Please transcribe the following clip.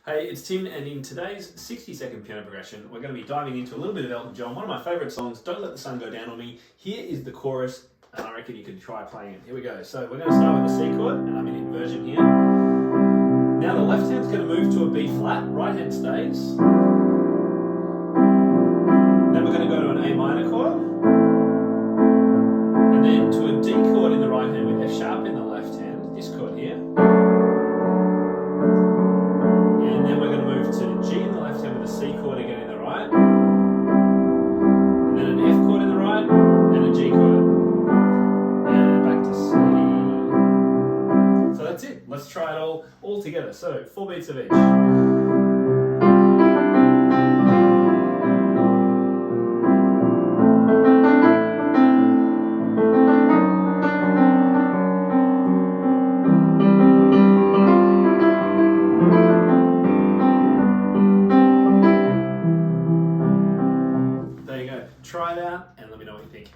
Hey, it's Tim, and in today's 60-second piano progression, we're going to be diving into a little bit of Elton John, one of my favourite songs, Don't Let the Sun Go Down on Me. Here is the chorus, and I reckon you could try playing it. Here we go. So we're going to start with the C chord, and I'm in inversion here. Now the left hand's going to move to a B flat, right hand stays. Then we're going to go to an A minor chord, and then to a D chord in the right hand with F sharp in the left hand, this chord here. And then we're going to move to G in the left hand with a C chord again in the right. And then an F chord in the right and a G chord. And back to C. So that's it. Let's try it all together. So 4 beats of each. There you go. Try it out and let me know what you think.